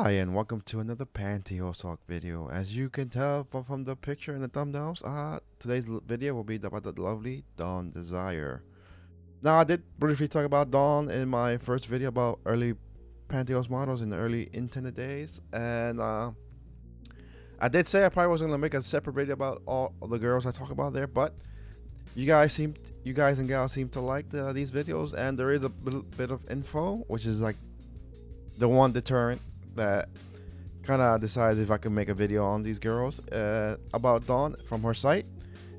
Hi, and welcome to another Pantyhose talk video. As you can tell from the picture and the thumbnails, today's video will be about the lovely Dawn Desire. Now, I did briefly talk about Dawn in my first video about early Pantyhose models in the early internet days, and I did say I probably wasn't gonna make a separate video about all the girls I talk about there, but you guys and gals seem to like these videos, and there is a bit of info, which is like the one deterrent that kind of decides if I can make a video on these girls about Dawn from her site.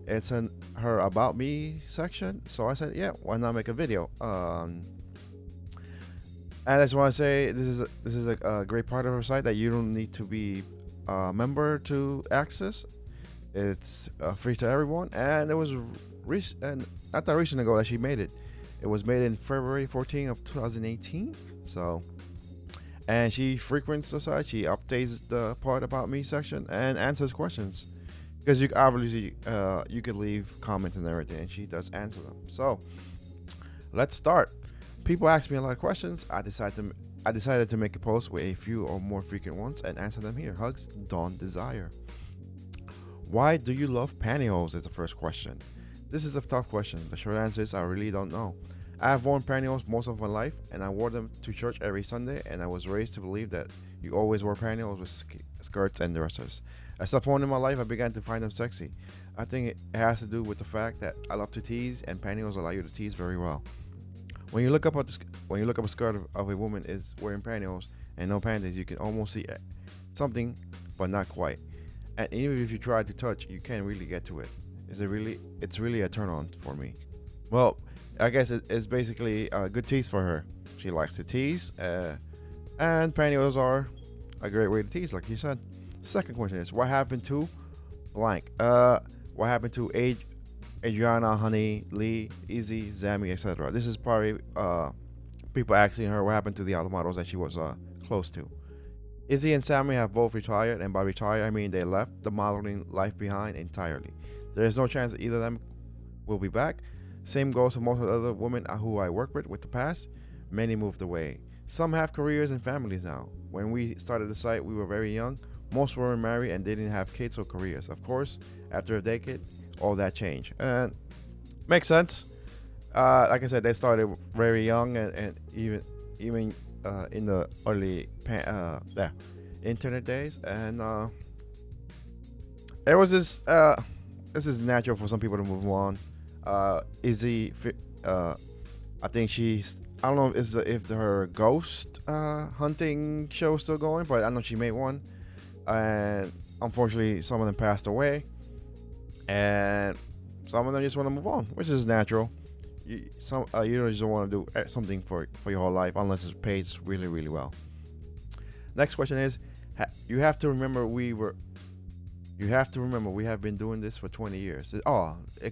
It's in her about me section, so I said, yeah, why not make a video? And I just want to say this is a great part of her site that you don't need to be a member to access. It's free to everyone, and it was and not that recent ago that she made it. It was made in February 14 of 2018. So, and she frequents the site. She updates the part about me section and answers questions because you obviously you could leave comments and everything, and she does answer them. So let's start. People ask me a lot of questions. I decided to make a post with a few or more frequent ones and answer them here. Hugs, Dawn Desire. Why do you love pantyhose? Is the first question. This is a tough question. The short answer is I really don't know. I have worn pantyhose most of my life, and I wore them to church every Sunday, and I was raised to believe that you always wear pantyhose with skirts and dresses. At some point in my life, I began to find them sexy. I think it has to do with the fact that I love to tease, and pantyhose allow you to tease very well. When you look up a skirt of a woman is wearing pantyhose and no panties, you can almost see something, but not quite. And even if you try to touch, you can't really get to it. It's really a turn on for me. Well, I guess it's basically a good tease for her. She likes to tease, and pantyhose are a great way to tease, like you said. Second question is, what happened to blank? What happened to Adriana, Honey, Lee, Easy, Zammy, etc.? This is probably people asking her what happened to the other models that she was close to. Izzy and Sammy have both retired, and by retired I mean they left the modeling life behind entirely. There is no chance that either of them will be back. Same goes for most of the other women who I work with the past. Many moved away. Some have careers and families now. When we started the site, we were very young. Most were married and didn't have kids or careers. Of course, after a decade, all that changed. And makes sense. Like I said, they started very young, and even in the early internet days, and it was this is natural for some people to move on. Izzy, I think I don't know if her ghost hunting show is still going, but I know she made one, and unfortunately some of them passed away, and some of them just want to move on, which is natural. You don't just want to do something for your whole life unless it pays really well. Next question is, you have to remember we have been doing this for 20 years. It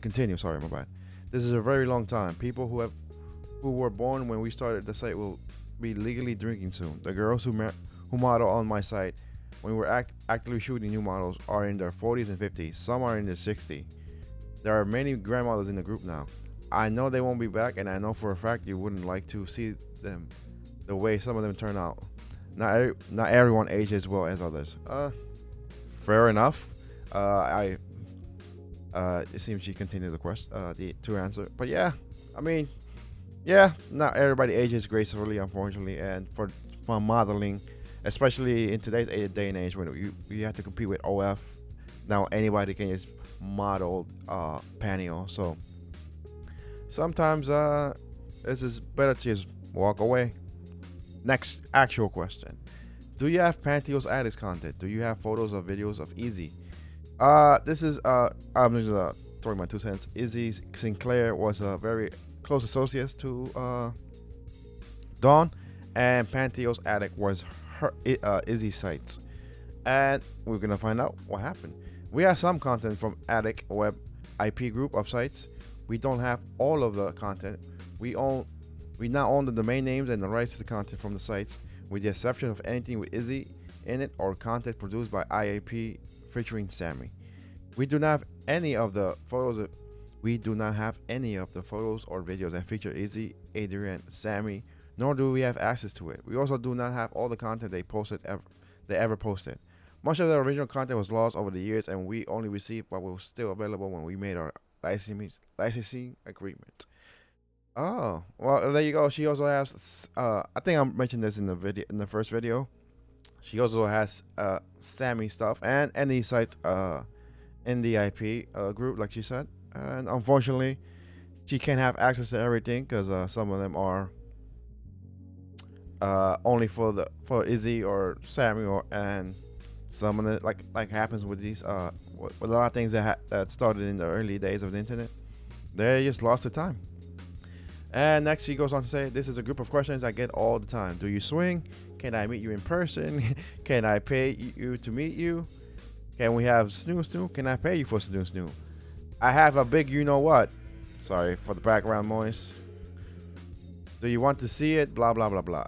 continues. Sorry, my bad. This is a very long time. People who were born when we started the site will be legally drinking soon. The girls who model on my site when we're actively shooting new models are in their 40s and 50s. Some are in their 60s. There are many grandmothers in the group now. I know they won't be back, and I know for a fact you wouldn't like to see them the way some of them turn out. Not everyone ages as well as others. Fair enough. It seems she continued the question, to answer. But yeah, I mean, yeah, not everybody ages gracefully, unfortunately, and for modeling, especially in today's day and age when you have to compete with OF. Now anybody can just model pantyhose, so sometimes it's just better to just walk away. Next actual question. Do you have pantyhose addicts content? Do you have photos or videos of Izzy? This is I'm just throwing my 2 cents. Izzy Sinclair was a very close associate to Dawn, and pantyhose addict was her Izzy sites, and we're gonna find out what happened. We have some content from Addict Web IP group of sites. We don't have all of the content. We now own the domain names and the rights to the content from the sites, with the exception of anything with Izzy in it or content produced by IAP featuring Sammy. We do not have any of the photos or videos that feature Izzy, Adrian, Sammy, nor do we have access to it. We also do not have all the content they ever posted. Much of the original content was lost over the years, and we only received what was still available when we made our licensing agreement. Oh, well, there you go. She also has. I think I mentioned this in the video, in the first video. She also has Sammy stuff and any sites in the IP group, like she said. And unfortunately, she can't have access to everything because some of them are only for Izzy or Sammy, or and some of it like happens with these with a lot of things that started in the early days of the internet. They just lost the time. And next, she goes on to say, "This is a group of questions I get all the time. Do you swing? Can I meet you in person? Can I pay you to meet you? Can we have snoo snoo? Can I pay you for snoo snoo? I have a big you know what. Sorry for the background noise. Do you want to see it? Blah blah blah blah."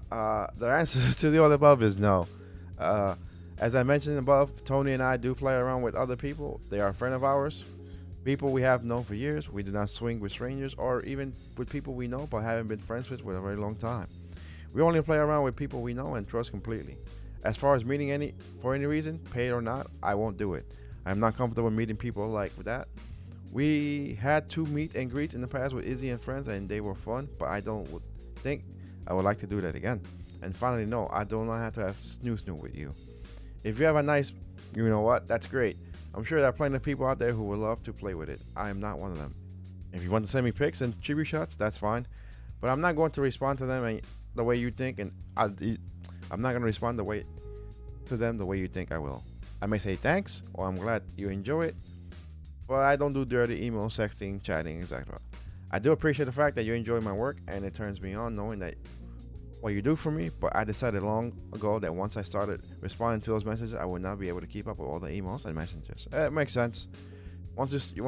The answer to the all above is no. Uh, as I mentioned above, Tony and I do play around with other people. They are a friend of ours. People we have known for years. We do not swing with strangers or even with people we know but haven't been friends with a very long time. We only play around with people we know and trust completely. As far as meeting any for any reason, paid or not, I won't do it. I'm not comfortable meeting people like that. We had 2 meet and greets in the past with Izzy and friends, and they were fun, but I don't think I would like to do that again. And finally, no, I do not have to have snoo snoo with you. If you have a nice, you know what, that's great. I'm sure there are plenty of people out there who would love to play with it. I am not one of them. If you want to send me pics and tribute shots, that's fine. But I'm not going to respond to them the way you think, and I'm not going to respond to them the way you think I will. I may say thanks, or I'm glad you enjoy it, but I don't do dirty email, sexting, chatting, etc. I do appreciate the fact that you enjoy my work, and it turns me on knowing that what you do for me, but I decided long ago that once I started responding to those messages, I would not be able to keep up with all the emails and messages. It makes sense. Once you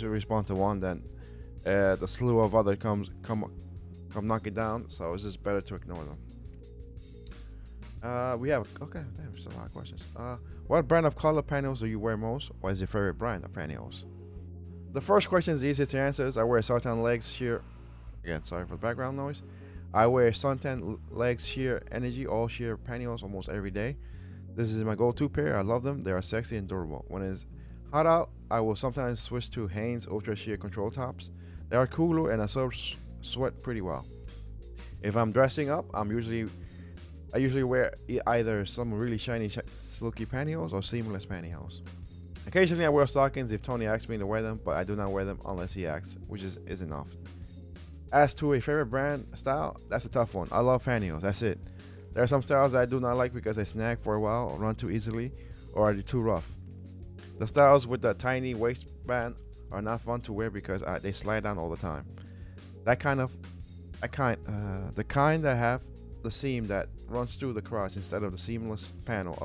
respond to one, then the slew of other come knocking down. So it's just better to ignore them. We have there's a lot of questions. What brand of color pantyhose do you wear most? What is your favorite brand of pantyhose? The first question is easiest to answer. I wear suntan legs sheer. Again, sorry for the background noise. I wear suntan legs sheer energy all sheer pantyhose almost every day. This is my go-to pair. I love them. They are sexy and durable. When it's hot out, I will sometimes switch to Hanes Ultra Sheer Control Tops. They are cooler and absorb sweat pretty well. If I'm dressing up, I usually wear either some really shiny silky pantyhose or seamless pantyhose. Occasionally I wear stockings if Tony asks me to wear them, but I do not wear them unless he asks, which isn't often. As to a favorite brand style, that's a tough one. I love pantyhose, that's it. There are some styles that I do not like because they snag for a while or run too easily or are too rough. The styles with the tiny waistband are not fun to wear because they slide down all the time. The kind that have the seam that runs through the crotch instead of the seamless panel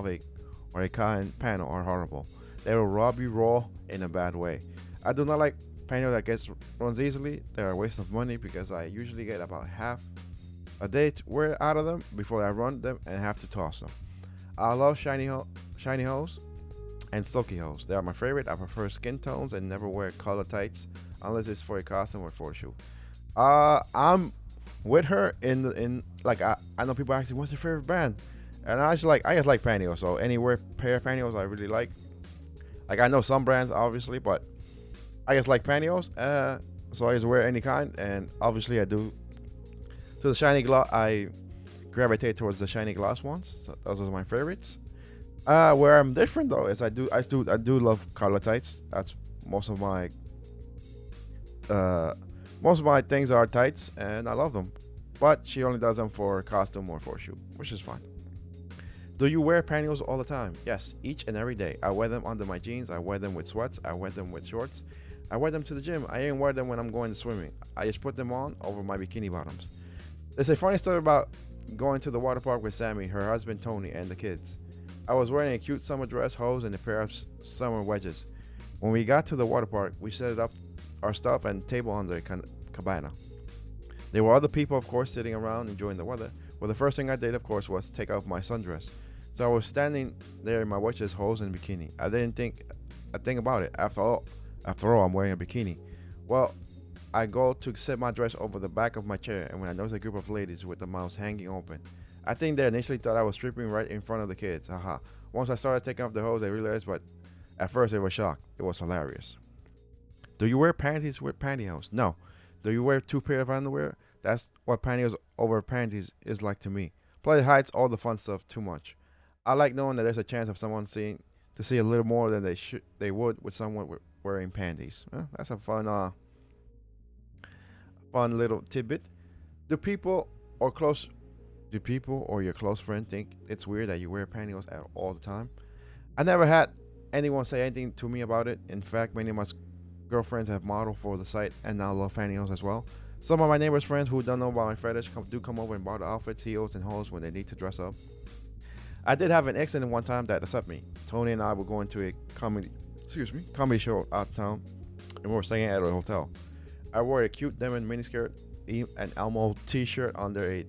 or a kind panel are horrible. They will rob you raw in a bad way. I do not like pantyhose that runs easily. They're a waste of money because I usually get about half a day to wear out of them before I run them and have to toss them. I love shiny hose and silky hose. They are my favorite. I prefer skin tones and never wear color tights unless it's for a costume or photo shoot. I'm with her in like I know people ask me what's your favorite brand, and I just like pantyhose. So any pair of pantyhose I really like. Like I know some brands obviously, but I just like pantyhose. So I just wear any kind, and obviously I do. To the shiny gloss, I gravitate towards the shiny gloss ones. So those are my favorites. Where I'm different though is I do love color tights. That's most of my things are tights, and I love them. But she only does them for costume or for shoot, which is fine. Do you wear pantyhose all the time? Yes, each and every day. I wear them under my jeans. I wear them with sweats. I wear them with shorts. I wear them to the gym. I even wear them when I'm going swimming. I just put them on over my bikini bottoms. There's a funny story about going to the water park with Sammy, her husband Tony, and the kids. I was wearing a cute summer dress, hose, and a pair of summer wedges. When we got to the water park, we set up our stuff and table under a cabana. There were other people, of course, sitting around enjoying the weather. Well, the first thing I did, of course, was take off my sundress. So I was standing there in my wedges, hose, and bikini. I didn't think a thing about it. After all, I'm wearing a bikini. Well, I go to set my dress over the back of my chair, and when I notice a group of ladies with the mouths hanging open, I think they initially thought I was stripping right in front of the kids. Haha. Once I started taking off the hose, they realized, but at first they were shocked. It was hilarious. Do you wear panties with pantyhose? No. Do you wear two pair of underwear? That's what pantyhose over panties is like to me. Plus, it hides all the fun stuff too much. I like knowing that there's a chance of someone seeing to see a little more than they would with someone wearing panties. That's a fun little tidbit. Do people or close do people or your close friend think it's weird that you wear pantyhose all the time? I never had anyone say anything to me about it. In fact, many of my girlfriends have modeled for the site and now love pantyhose as well. Some of my neighbors' friends who don't know about my fetish do come over and borrow outfits, heels, and hose when they need to dress up. I did have an accident one time that upset me. Tony and I were going to a comedy show out of town, and we were staying at a hotel. I wore a cute denim miniskirt, an Elmo t-shirt under a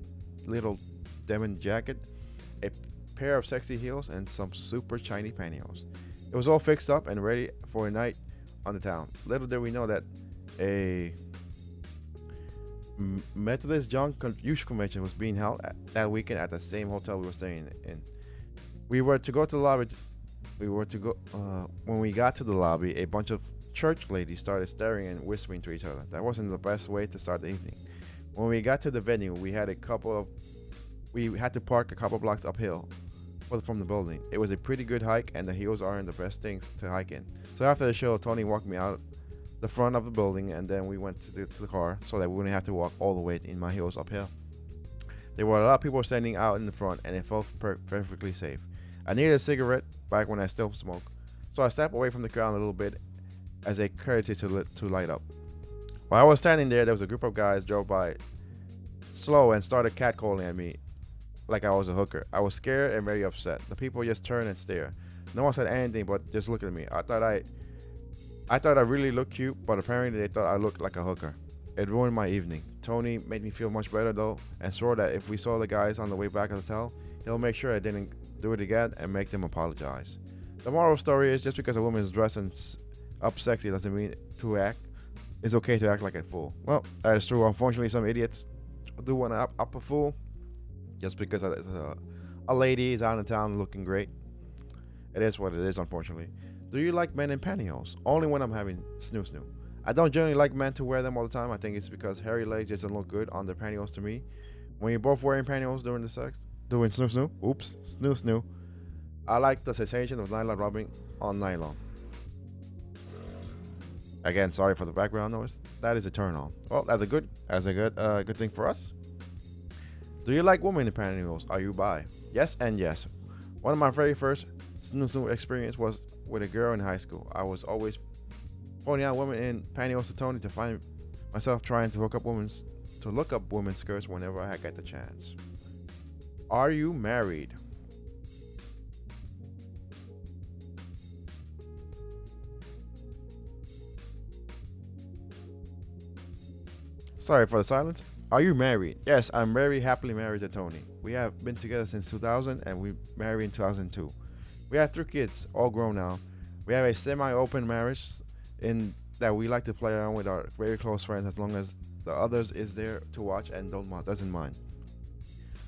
little denim jacket, a pair of sexy heels, and some super shiny pantyhose. It was all fixed up and ready for a night on the town. Little did we know that a Methodist Youth Convention was being held that weekend at the same hotel we were staying in. We were to go to the lobby. When we got to the lobby, a bunch of church ladies started staring and whispering to each other. That wasn't the best way to start the evening. When we got to the venue, we had to park a couple blocks uphill from the building. It was a pretty good hike, and the hills aren't the best things to hike in. So after the show, Tony walked me out the front of the building, and then we went to the car so that we wouldn't have to walk all the way in my heels uphill. There were a lot of people standing out in the front, and it felt perfectly safe. I needed a cigarette back when I still smoked, so I stepped away from the crowd a little bit as a courtesy to light up. While I was standing there was a group of guys drove by slow and started catcalling at me like I was a hooker. I was scared and very upset. The people just turned and stared. No one said anything but just looked at me. I thought I really looked cute, but apparently they thought I looked like a hooker. It ruined my evening. Tony made me feel much better though, and swore that if we saw the guys on the way back to the hotel, he'll make sure I didn't do it again and make them apologize. The moral of the story is just because a woman is dressed up sexy doesn't mean it's okay to act like a fool. Well, that is true. Unfortunately, some idiots do want to up a fool just because a lady is out in town looking great. It is what it is, unfortunately. Do you like men in pantyhose? Only when I'm having snoo. I don't generally like men to wear them all the time. I think it's because hairy legs just don't look good on their pantyhose to me. When you're both wearing pantyhose during the sex, doing snoo, I like the sensation of nylon rubbing on nylon. Again, sorry for the background noise. That is a turn on. Well, that's a good thing for us. Do you like women in pantyhose? Are you bi? Yes and yes. One of my very first snoo experience was with a girl in high school. I was always pointing out women in pantyhose to Tony to find myself trying to look up women's skirts whenever I get the chance. Are you married? Sorry for the silence. Are you married? Yes, I'm very happily married to Tony. We have been together since 2000 and we married in 2002. We have 3 kids, all grown now. We have a semi-open marriage in that we like to play around with our very close friends as long as the others is there to watch and doesn't mind.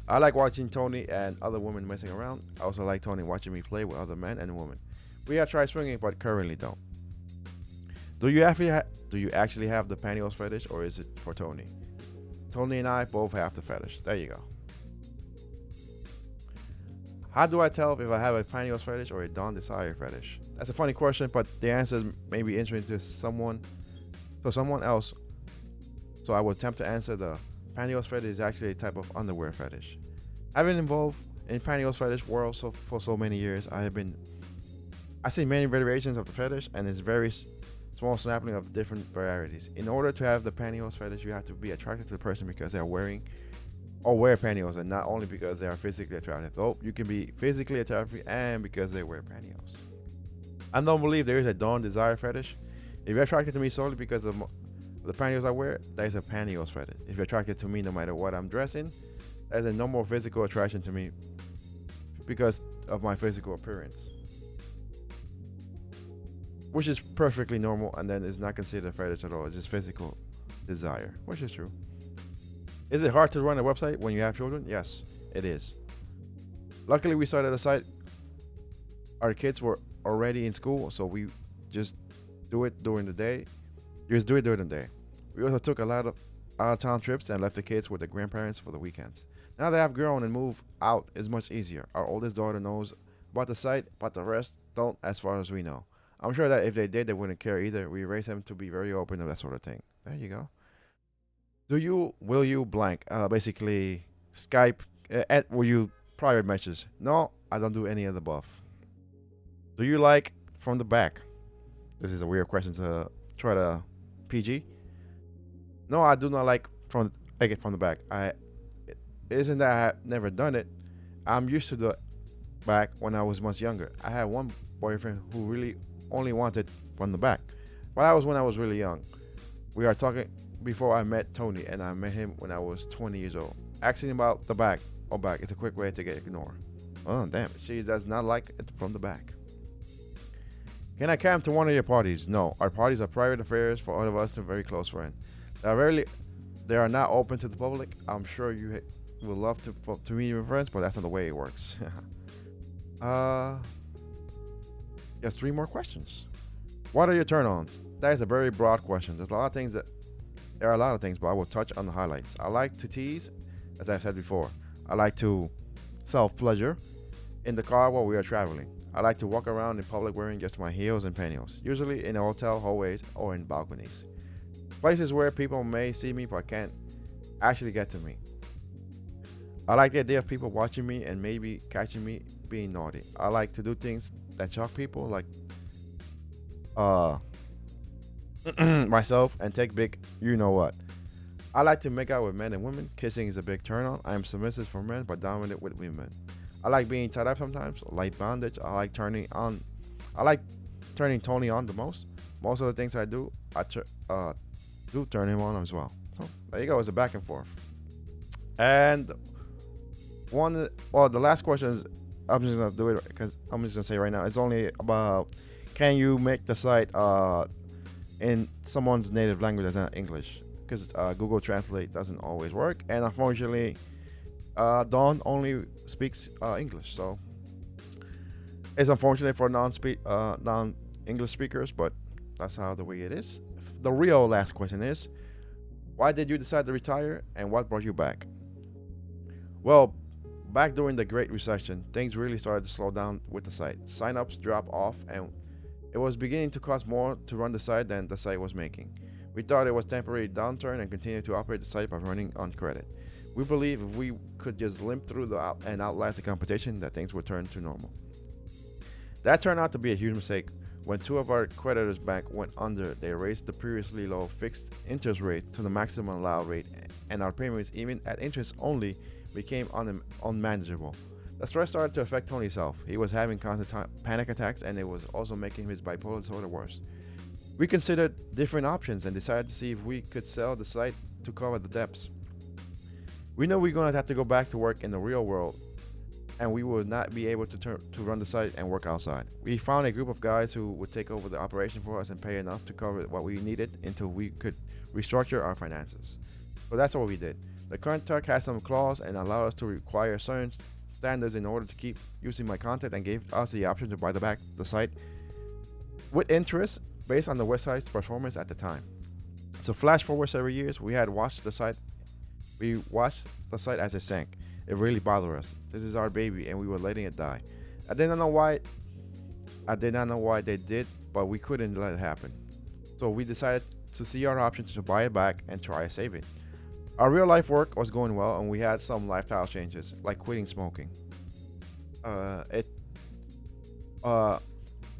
I like watching Tony and other women messing around. I also like Tony watching me play with other men and women. We have tried swinging but currently don't. Do you actually have the pantyhose fetish or is it for Tony? Tony and I both have the fetish. There you go. How do I tell if I have a pantyhose fetish or a Dawn Desire fetish? That's a funny question, but the answer may be interesting to someone else. So I will attempt to answer the pantyhose fetish is actually a type of underwear fetish. I've been involved in pantyhose fetish world for so many years. I see many variations of the fetish, and it's very small sampling of different varieties. In order to have the pantyhose fetish, you have to be attracted to the person because they're wearing or wear pantyhose, and not only because they are physically attractive. Though you can be physically attractive and because they wear pantyhose. I don't believe there is a Dawn Desire fetish. If you're attracted to me solely because of the pantyhose I wear, that is a pantyhose fetish. If you're attracted to me no matter what I'm dressing, that is a normal physical attraction to me because of my physical appearance, which is perfectly normal, and then is not considered a fetish at all. It's just physical desire, which is true. Is it hard to run a website when you have children? Yes, it is. Luckily, we started the site. Our kids were already in school, so we just do it during the day. Just do it during the day. We also took a lot of out-of-town trips and left the kids with their grandparents for the weekends. Now they have grown and moved out is much easier. Our oldest daughter knows about the site, but the rest don't, as far as we know. I'm sure that if they did, they wouldn't care either. We raised them to be very open and that sort of thing. There you go. Will you blank? Basically, Skype, will you private messages? No, I don't do any of the above. Do you like from the back? This is a weird question to try to PG. No, I do not like it from the back. It isn't that I have never done it. I'm used to the back when I was much younger. I had one boyfriend who really only wanted from the back, but that was when I was really young. We are talking before I met Tony, and I met him when I was 20 years old. Asking about the back or back is a quick way to get ignored. Oh damn! She does not like it from the back. Can I come to one of your parties? No, our parties are private affairs for all of us and very close friends. They are not open to the public. I'm sure you would love to meet your friends, but that's not the way it works. Just three more questions. What are your turn-ons? That is a very broad question. There are a lot of things, but I will touch on the highlights. I like to tease, as I've said before. I like to self-pleasure in the car while we are traveling. I like to walk around in public wearing just my heels and pantyhose, usually in hotel hallways or in balconies. Places where people may see me but can't actually get to me. I like the idea of people watching me and maybe catching me being naughty. I like to do things that shock people, like myself, and take big you know what. I like to make out with men and women. Kissing is a big turn on. I am submissive for men but dominant with women. I like being tied up sometimes, light bondage. I like turning Tony on the most. Most of the things I do, do turn him on as well. So there you go. It's a back and forth. And the last question is, I'm just gonna do it because I'm just gonna say right now, it's only about, can you make the site in someone's native language that's not English? Because Google Translate doesn't always work, and unfortunately, Dawn only speaks English, so it's unfortunate for non-English speakers, but that's how the way it is. The real last question is, why did you decide to retire, and what brought you back? Well, back during the Great Recession, things really started to slow down with the site. Sign-ups dropped off, and it was beginning to cost more to run the site than the site was making. We thought it was temporary downturn and continued to operate the site by running on credit. We believe if we could just limp through and outlast the competition, that things would turn to normal. That turned out to be a huge mistake. When two of our creditors' bank went under, they raised the previously low fixed interest rate to the maximum allowed rate, and our payments, even at interest only, became unmanageable. The stress started to affect Tony's health. He was having constant panic attacks, and it was also making his bipolar disorder worse. We considered different options and decided to see if we could sell the site to cover the debts. We know we're going to have to go back to work in the real world, and we would not be able to run the site and work outside. We found a group of guys who would take over the operation for us and pay enough to cover what we needed until we could restructure our finances. So that's what we did. The contract has some clause and allowed us to require certain standards in order to keep using my content, and gave us the option to buy the site with interest based on the website's performance at the time. So flash forward several years, we watched the site as it sank. It really bothered us. This is our baby, and we were letting it die. I did not know why they did, but we couldn't let it happen. So we decided to see our options to buy it back and try to save it. Our real life work was going well, and we had some lifestyle changes, like quitting smoking.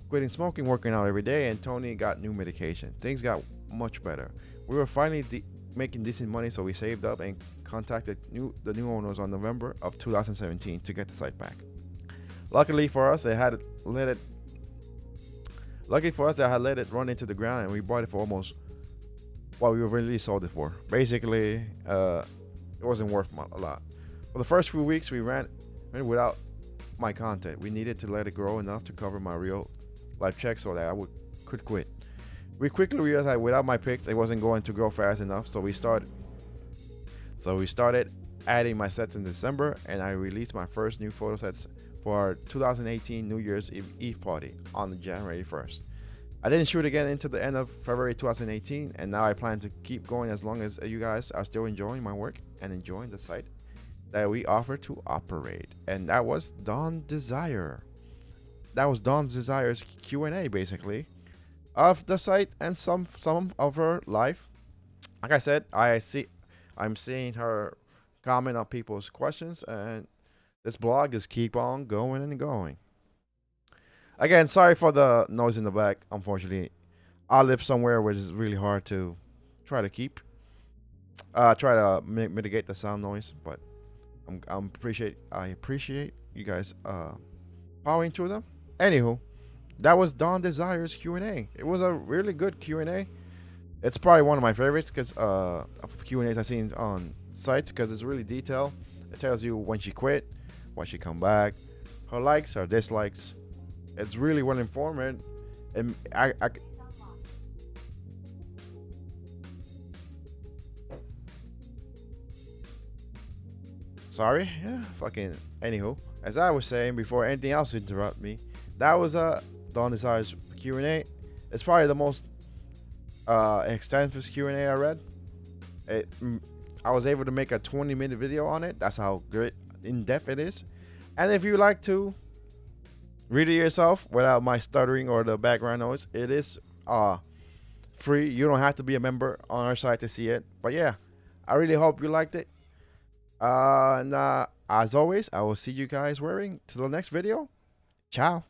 Quitting smoking, working out every day, and Tony got new medication. Things got much better. We were finally making decent money, so we saved up and contacted the new owners on November of 2017 to get the site back. Luckily for us, they had let it run into the ground, and we bought it for almost what we really sold it for. Basically, it wasn't worth a lot. For the first few weeks, we ran without my content. We needed to let it grow enough to cover my real life check so that I could quit. we quickly realized that without my pics, it wasn't going to grow fast enough. So we started. Adding my sets in December, and I released my first new photo sets for our 2018 New Year's Eve party on January 1st. I didn't shoot again until the end of February 2018, and now I plan to keep going as long as you guys are still enjoying my work and enjoying the site that we offer to operate. And that was Dawn Desire. That was Dawn's Desire's Q&A, basically, of the site and some of her life. Like I said, I'm seeing her comment on people's questions, and this blog is keep on going and going. Again, sorry for the noise in the back. Unfortunately, I live somewhere where it's really hard to try to keep, try to mitigate the sound noise. But I appreciate you guys powering through them. Anywho, that was Dawn Desire's Q&A. It was a really good Q&A. It's probably one of my favorites because of Q&As I've seen on sites, because it's really detailed. It tells you when she quit, when she come back, her likes, her dislikes. It's really well informed, and I sorry, yeah, fucking. Anywho, as I was saying before anything else interrupt me, that was Dawn Desire's Q&A. It's probably the most extensive Q&A I read. I was able to make a 20-minute video on it. That's how good in depth it is. And if you like to read it yourself without my stuttering or the background noise, it is free. You don't have to be a member on our site to see it. But yeah, I really hope you liked it. And as always, I will see you guys wearing to the next video. Ciao.